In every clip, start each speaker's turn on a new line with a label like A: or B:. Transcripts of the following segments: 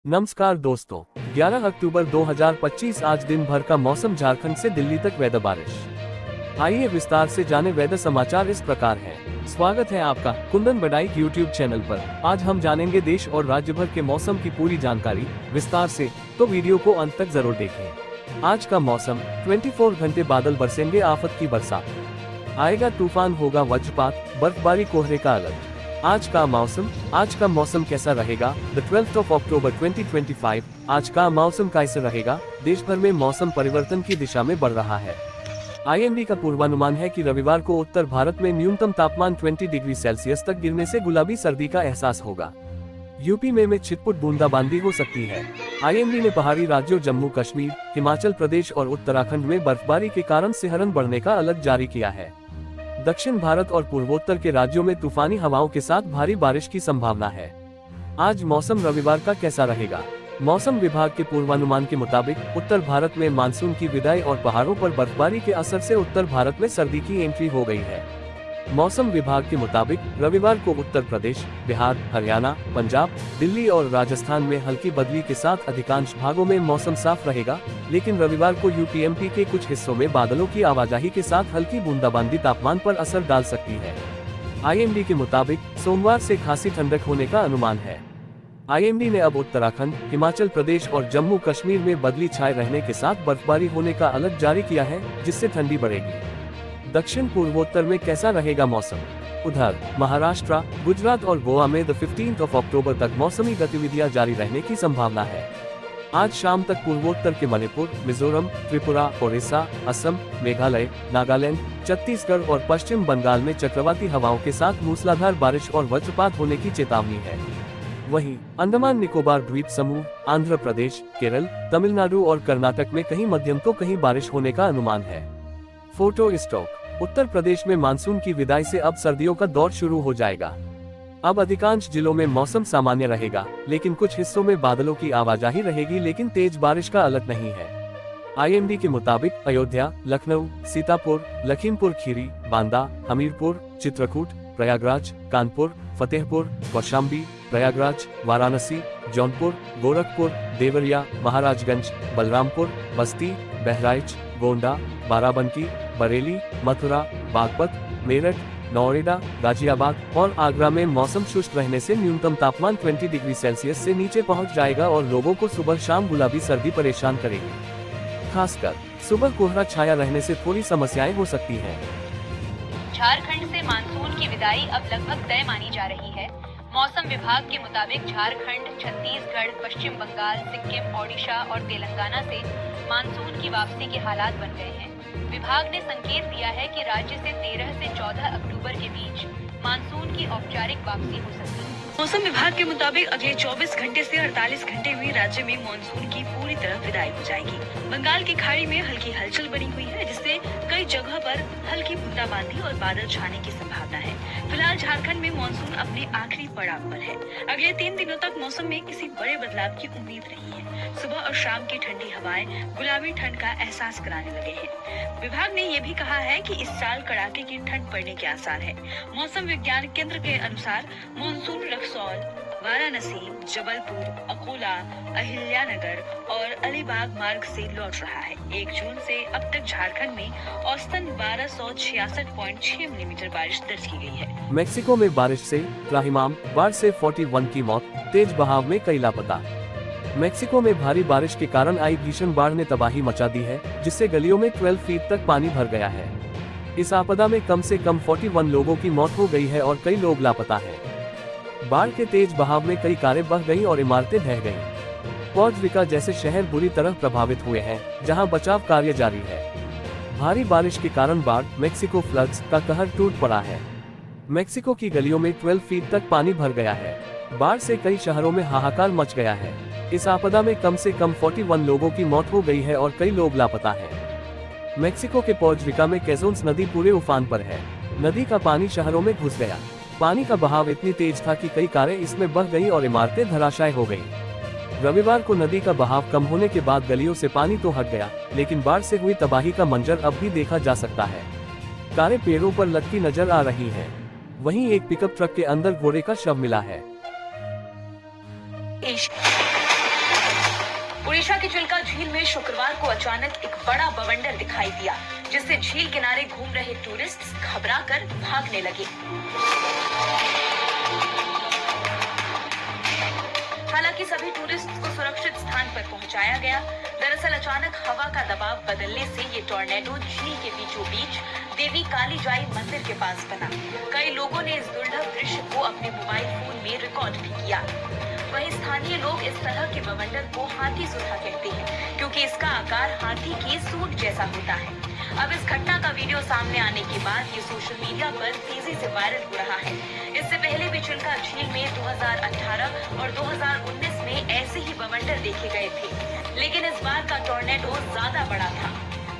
A: नमस्कार दोस्तों, 11 अक्टूबर 2025 आज दिन भर का मौसम। झारखंड से दिल्ली तक वेदर बारिश। आइए विस्तार से जाने वेदर समाचार इस प्रकार हैं। स्वागत है आपका कुंदन बड़ाई यूट्यूब चैनल पर। आज हम जानेंगे देश और राज्य भर के मौसम की पूरी जानकारी विस्तार से, तो वीडियो को अंत तक जरूर देखें। आज का मौसम 24 घंटे बादल बरसेंगे, आफत की बरसात आएगा, तूफान होगा, वज्रपात, बर्फबारी, कोहरे का अलर्ट। आज का मौसम कैसा रहेगा? द 12th of October 2025 आज का मौसम कैसे रहेगा? देश भर में मौसम परिवर्तन की दिशा में बढ़ रहा है। IMD का पूर्वानुमान है कि रविवार को उत्तर भारत में न्यूनतम तापमान 20 डिग्री सेल्सियस तक गिरने से गुलाबी सर्दी का एहसास होगा। यूपी में छिटपुट बूंदाबांदी हो सकती है। IMD ने पहाड़ी राज्यों जम्मू कश्मीर, हिमाचल प्रदेश और उत्तराखंड में बर्फबारी के कारण सिहरन बढ़ने का अलर्ट जारी किया है। दक्षिण भारत और पूर्वोत्तर के राज्यों में तूफानी हवाओं के साथ भारी बारिश की संभावना है। आज मौसम रविवार का कैसा रहेगा? मौसम विभाग के पूर्वानुमान के मुताबिक उत्तर भारत में मानसून की विदाई और पहाड़ों पर बर्फबारी के असर से उत्तर भारत में सर्दी की एंट्री हो गई है। मौसम विभाग के मुताबिक रविवार को उत्तर प्रदेश, बिहार, हरियाणा, पंजाब, दिल्ली और राजस्थान में हल्की बदली के साथ अधिकांश भागों में मौसम साफ रहेगा, लेकिन रविवार को यूपी के कुछ हिस्सों में बादलों की आवाजाही के साथ हल्की बूंदाबांदी तापमान पर असर डाल सकती है। IMD के मुताबिक सोमवार से खासी ठंडक होने का अनुमान है। IMD ने अब उत्तराखंड, हिमाचल प्रदेश और जम्मू कश्मीर में बदली छाए रहने के साथ बर्फबारी होने का अलर्ट जारी किया है, जिससे ठंडी बढ़ेगी। दक्षिण पूर्वोत्तर में कैसा रहेगा मौसम? उधर महाराष्ट्र, गुजरात और गोवा में 15 अक्टूबर तक मौसमी गतिविधियां जारी रहने की संभावना है। आज शाम तक पूर्वोत्तर के मणिपुर, मिजोरम, त्रिपुरा, ओडिशा, असम, मेघालय, नागालैंड, छत्तीसगढ़ और पश्चिम बंगाल में चक्रवाती हवाओं के साथ मूसलाधार बारिश और वज्रपात होने की चेतावनी है। वहीं अंडमान निकोबार द्वीप समूह, आंध्र प्रदेश, केरल, तमिलनाडु और कर्नाटक में कहीं मध्यम तो कहीं बारिश होने का अनुमान है। Photo stock. उत्तर प्रदेश में मानसून की विदाई से अब सर्दियों का दौर शुरू हो जाएगा। अब अधिकांश जिलों में मौसम सामान्य रहेगा, लेकिन कुछ हिस्सों में बादलों की आवाजाही रहेगी, लेकिन तेज बारिश का अलर्ट नहीं है। IMD के मुताबिक अयोध्या, लखनऊ, सीतापुर, लखीमपुर खीरी, बांदा, हमीरपुर, चित्रकूट, प्रयागराज, कानपुर, फतेहपुर, कौशाम्बी, प्रयागराज, वाराणसी, जौनपुर, गोरखपुर, देवरिया, महाराजगंज, बलरामपुर, बस्ती, बहराइच, गोंडा, बाराबंकी, बरेली, मथुरा, बागपत, मेरठ, नौरेडा, गाजियाबाद और आगरा में मौसम शुष्क रहने से न्यूनतम तापमान 20 डिग्री सेल्सियस से नीचे पहुंच जाएगा और लोगों को सुबह शाम गुलाबी सर्दी परेशान करेगी। खासकर सुबह कोहरा छाया रहने से थोड़ी समस्याएं हो सकती हैं।
B: झारखंड से मानसून की विदाई अब लगभग तय मानी जा रही है। मौसम विभाग के मुताबिक झारखंड, छत्तीसगढ़, पश्चिम बंगाल, सिक्किम, ओडिशा और तेलंगाना से मानसून की वापसी के हालात बन गए हैं। विभाग ने संकेत दिया है कि राज्य से 13 से 14 अक्टूबर के बीच मानसून की औपचारिक वापसी हो सकती है। मौसम विभाग के मुताबिक अगले 24 घंटे से 48 घंटे में राज्य में मानसून की पूरी तरह विदाई हो जाएगी। बंगाल की खाड़ी में हल्की हलचल बनी हुई है, जिससे कई जगह पर हल्की बूंदाबांदी और बादल छाने की संभावना है। फिलहाल झारखंड में मानसून अपने आखिरी पड़ाव पर है। अगले 3 दिनों तक मौसम में किसी बड़े बदलाव की उम्मीद नहीं है। सुबह और शाम की ठंडी हवाएं गुलाबी ठंड का एहसास कराने लगे हैं। विभाग ने यह भी कहा है कि इस साल कड़ाके की ठंड पड़ने के आसार है। मौसम विज्ञान केंद्र के अनुसार मानसून रक्सौल, वाराणसी, जबलपुर, अकोला, अहिल्यानगर और अलीबाग मार्ग से लौट रहा है। 1 जून से अब तक झारखंड में औसतन 1266.6 मिलीमीटर बारिश दर्ज की गई है।
A: मेक्सिको में बारिश से त्राहिमाम, बाढ़ से 41 की मौत, तेज बहाव में कई लापता। मेक्सिको में भारी बारिश के कारण आई भीषण बाढ़ ने तबाही मचा दी है, जिससे गलियों में 12 फीट तक पानी भर गया है। इस आपदा में कम से कम 41 लोगों की मौत हो गई है और कई लोग लापता हैं। बाढ़ के तेज बहाव में कई कारें बह गईं और इमारतें ढह गईं। पोर्टो रिको जैसे शहर बुरी तरह प्रभावित हुए हैं, जहां बचाव कार्य जारी है। भारी बारिश के कारण बाढ़, मेक्सिको फ्लड्स का कहर टूट पड़ा है। मेक्सिको की गलियों में 12 फीट तक पानी भर गया है। बाढ़ से कई शहरों में हाहाकार मच गया है। इस आपदा में कम से कम 41 लोगों की मौत हो गई है और कई लोग लापता हैं। मेक्सिको के पोर्टो रिको में कैजोन्स नदी पूरे उफान पर है। नदी का पानी शहरों में घुस गया। पानी का बहाव इतनी तेज था कि कई कारें इसमें बह गईं और इमारतें धराशायी हो गईं। रविवार को नदी का बहाव कम होने के बाद गलियों से पानी तो हट गया, लेकिन बाढ़ से हुई तबाही का मंजर अब भी देखा जा सकता है। कारें पेड़ों पर लटकी नजर आ रही हैं। वहीं एक पिकअप ट्रक के अंदर घोड़े का शव मिला है।
B: की चिल्का झील में शुक्रवार को अचानक एक बड़ा बवंडर दिखाई दिया, जिससे झील किनारे घूम रहे टूरिस्ट घबराकर भागने लगे। हालांकि सभी टूरिस्ट को सुरक्षित स्थान पर पहुंचाया गया। दरअसल अचानक हवा का दबाव बदलने से ये टॉर्नेडो झील के बीचों बीच देवी कालीजाई मंदिर के पास बना। कई लोगों ने इस दुर्लभ दृश्य को अपने मोबाइल फोन में रिकॉर्ड भी किया। वहीं स्थानीय लोग इस तरह के बवंडर को हाथी सुधा कहते हैं, क्योंकि इसका आकार हाथी की सूंड जैसा होता है। अब इस घटना का वीडियो सामने आने के बाद ये सोशल मीडिया पर तेजी से वायरल हो रहा है। इससे पहले भी चिल्का झील में 2018 और 2019 में ऐसे ही बवंडर देखे गए थे, लेकिन इस बार का टॉर्नेडो ज्यादा बड़ा था।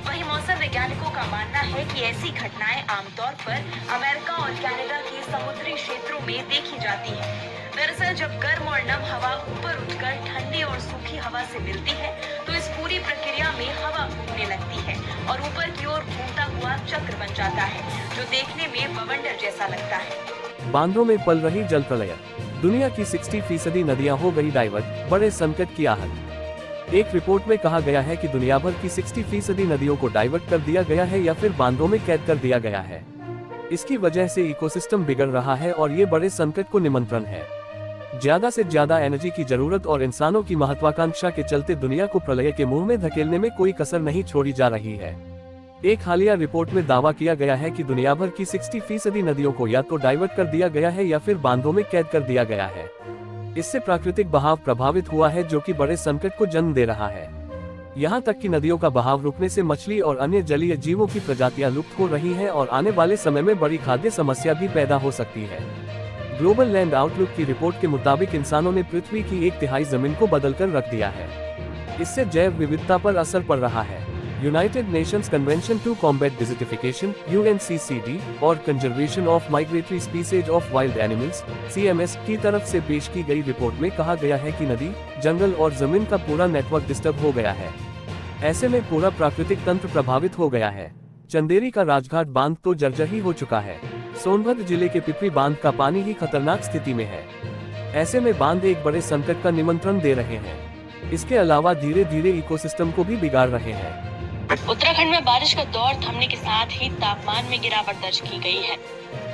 B: वहीं मौसम वैज्ञानिकों का मानना है कि ऐसी घटनाएं आमतौर पर अमेरिका और कनाडा के समुद्री क्षेत्रों में देखी जाती है। दरअसल जब गर्म और नम हवा ऊपर उठकर ठंडी और सूखी हवा से मिलती है, तो इस पूरी प्रक्रिया में हवा घूमने लगती है और ऊपर की ओर घूमता हुआ चक्र बन जाता है, जो देखने में बवंडर जैसा लगता है।
A: बांधों में पल रही जल प्रलय, दुनिया की 60% नदियां हो गई डाइवर्ट, बड़े संकट की आहट। एक रिपोर्ट में कहा गया है कि दुनिया भर की 60% नदियों को डाइवर्ट कर दिया गया है या फिर बांधों में कैद कर दिया गया है। इसकी वजह से इकोसिस्टम बिगड़ रहा है और ये बड़े संकट को निमंत्रण है। ज्यादा से ज्यादा एनर्जी की जरूरत और इंसानों की महत्वाकांक्षा के चलते दुनिया को प्रलय के मुंह में धकेलने में कोई कसर नहीं छोड़ी जा रही है। एक हालिया रिपोर्ट में दावा किया गया है कि दुनिया भर की 60% नदियों को या तो डाइवर्ट कर दिया गया है या फिर बांधों में कैद कर दिया गया है। इससे प्राकृतिक बहाव प्रभावित हुआ है, जो कि बड़े संकट को जन्म दे रहा है। यहाँ तक कि नदियों का बहाव रुकने से मछली और अन्य जलीय जीवों की प्रजातियां लुप्त हो रही हैं और आने वाले समय में बड़ी खाद्य समस्या भी पैदा हो सकती है। ग्लोबल लैंड आउटलुक की रिपोर्ट के मुताबिक इंसानों ने पृथ्वी की 1/3 जमीन को बदलकर रख दिया है। इससे जैव विविधता पर असर पड़ रहा है। United Nations Convention to Combat Desertification (UNCCD) और Conservation of Migratory Species of Wild Animals (CMS) की तरफ से पेश की गई रिपोर्ट में कहा गया है कि नदी, जंगल और जमीन का पूरा नेटवर्क डिस्टर्ब हो गया है। ऐसे में पूरा प्राकृतिक तंत्र प्रभावित हो गया है। चंदेरी का राजघाट बांध तो जर्जर ही हो चुका है। सोनभद्र जिले के पिपरी बांध का पानी ही खतरनाक स्थिति में है। ऐसे में बांध एक बड़े संकट का निमंत्रण दे रहे हैं। इसके अलावा धीरे धीरे इकोसिस्टम को भी बिगाड़ रहे हैं।
C: उत्तराखंड में बारिश का दौर थमने के साथ ही तापमान में गिरावट दर्ज की गई है।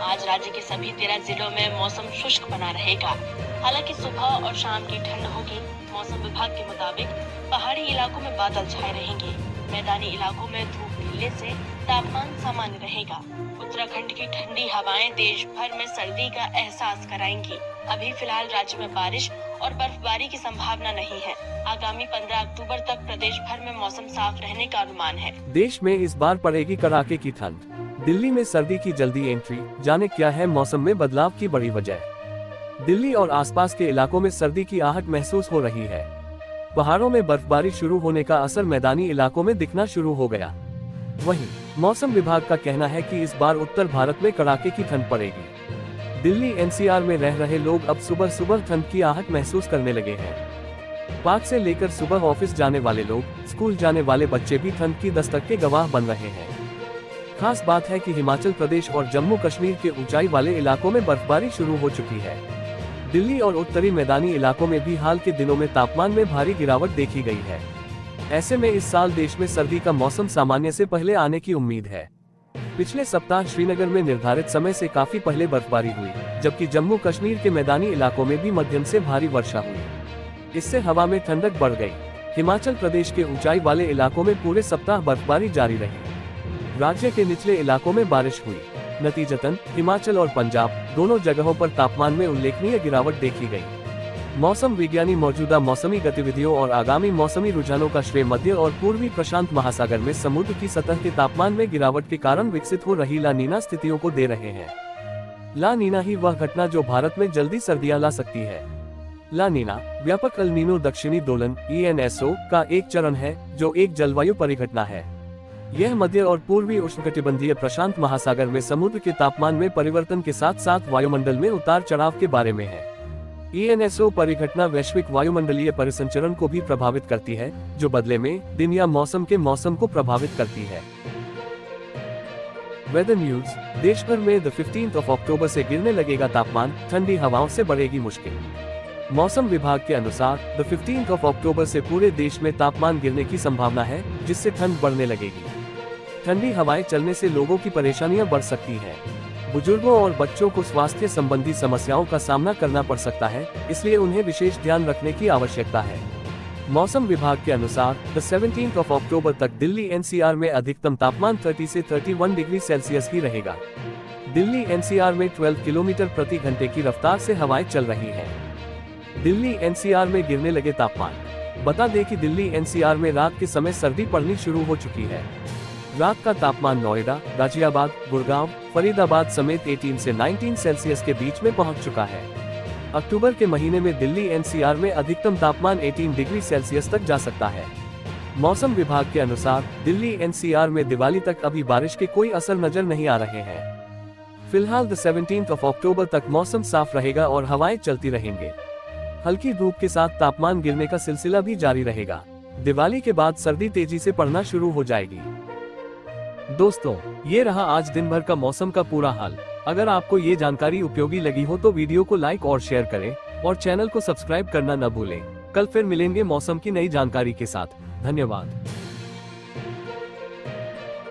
C: आज राज्य के सभी 13 जिलों में मौसम शुष्क बना रहेगा। हालांकि सुबह और शाम की ठंड होगी। मौसम विभाग के मुताबिक पहाड़ी इलाकों में बादल छाए रहेंगे। मैदानी इलाकों में धूप खिलने से तापमान सामान्य रहेगा। उत्तराखंड की ठंडी हवाएं देश भर में सर्दी का एहसास कराएंगी। अभी फिलहाल राज्य में बारिश और बर्फबारी की संभावना नहीं है। आगामी 15 अक्टूबर तक प्रदेश भर में मौसम साफ रहने का अनुमान है।
A: देश में इस बार पड़ेगी कड़ाके की ठंड। दिल्ली में सर्दी की जल्दी एंट्री, जाने क्या है मौसम में बदलाव की बड़ी वजह। दिल्ली और आसपास के इलाकों में सर्दी की आहट महसूस हो रही है। पहाड़ों में बर्फबारी शुरू होने का असर मैदानी इलाकों में दिखना शुरू हो गया। वहीं मौसम विभाग का कहना है कि इस बार उत्तर भारत में कड़ाके की ठंड पड़ेगी। दिल्ली NCR में रह रहे लोग अब सुबह सुबह ठंड की आहट महसूस करने लगे हैं। पार्क से लेकर सुबह ऑफिस जाने वाले लोग, स्कूल जाने वाले बच्चे भी ठंड की दस्तक के गवाह बन रहे हैं। खास बात है कि हिमाचल प्रदेश और जम्मू कश्मीर के ऊंचाई वाले इलाकों में बर्फबारी शुरू हो चुकी है। दिल्ली और उत्तरी मैदानी इलाकों में भी हाल के दिनों में तापमान में भारी गिरावट देखी गई है। ऐसे में इस साल देश में सर्दी का मौसम सामान्य से पहले आने की उम्मीद है। पिछले सप्ताह श्रीनगर में निर्धारित समय से काफी पहले बर्फबारी हुई, जबकि जम्मू कश्मीर के मैदानी इलाकों में भी मध्यम से भारी वर्षा हुई। इससे हवा में ठंडक बढ़ गई। हिमाचल प्रदेश के ऊंचाई वाले इलाकों में पूरे सप्ताह बर्फबारी जारी रही। राज्य के निचले इलाकों में बारिश हुई। नतीजतन हिमाचल और पंजाब दोनों जगहों पर तापमान में उल्लेखनीय गिरावट देखी गई। मौसम विज्ञानी मौजूदा मौसमी गतिविधियों और आगामी मौसमी रुझानों का श्रेय मध्य और पूर्वी प्रशांत महासागर में समुद्र की सतह के तापमान में गिरावट के कारण विकसित हो रही ला नीना स्थितियों को दे रहे हैं। ला नीना ही वह घटना जो भारत में जल्दी सर्दियां ला सकती है। ला नीना व्यापक अल नीनो दक्षिणी दोलन (ENSO) का एक चरण है, जो एक जलवायु परिघटना है। यह मध्य और पूर्वी उष्णकटिबंधीय प्रशांत महासागर में समुद्र के तापमान में परिवर्तन के साथ साथ वायुमंडल में उतार चढ़ाव के बारे में है। ENSO परिघटना वैश्विक वायुमंडलीय परिसंचरण को भी प्रभावित करती है, जो बदले में दिन या मौसम के मौसम को प्रभावित करती है। Weather news. देश भर में 15 अक्टूबर से गिरने लगेगा तापमान, ठंडी हवाओं से बढ़ेगी मुश्किल। मौसम विभाग के अनुसार द 15 अक्टूबर से पूरे देश में तापमान गिरने की संभावना है, जिससे ठंड बढ़ने लगेगी। ठंडी हवाएं चलने से लोगों की परेशानियां बढ़ सकती हैं। बुजुर्गों और बच्चों को स्वास्थ्य संबंधी समस्याओं का सामना करना पड़ सकता है, इसलिए उन्हें विशेष ध्यान रखने की आवश्यकता है। मौसम विभाग के अनुसार द 17 अक्टूबर तक दिल्ली एनसीआर में अधिकतम तापमान 30 से 31 डिग्री सेल्सियस ही रहेगा। दिल्ली एनसीआर में 12 किलोमीटर प्रति घंटे की रफ्तार से हवाएं चल रही हैं। दिल्ली एनसीआर में गिरने लगे तापमान। बता दें कि दिल्ली एनसीआर में रात के समय सर्दी पड़नी शुरू हो चुकी है। रात का तापमान नोएडा, गाजियाबाद, गुड़गांव, फरीदाबाद समेत 18 से 19 सेल्सियस के बीच में पहुंच चुका है। अक्टूबर के महीने में दिल्ली एनसीआर में अधिकतम तापमान 18 डिग्री सेल्सियस तक जा सकता है। मौसम विभाग के अनुसार दिल्ली एनसीआर में दिवाली तक अभी बारिश के कोई असर नजर नहीं आ रहे हैं। फिलहाल द 17 अक्टूबर तक मौसम साफ रहेगा और हवाएं चलती रहेंगे। हल्की धूप के साथ तापमान गिरने का सिलसिला भी जारी रहेगा। दिवाली के बाद सर्दी तेजी से पड़ना शुरू हो जाएगी। दोस्तों, ये रहा आज दिन भर का मौसम का पूरा हाल। अगर आपको ये जानकारी उपयोगी लगी हो तो वीडियो को लाइक और शेयर करें और चैनल को सब्सक्राइब करना न भूलें। कल फिर मिलेंगे मौसम की नई जानकारी के साथ। धन्यवाद।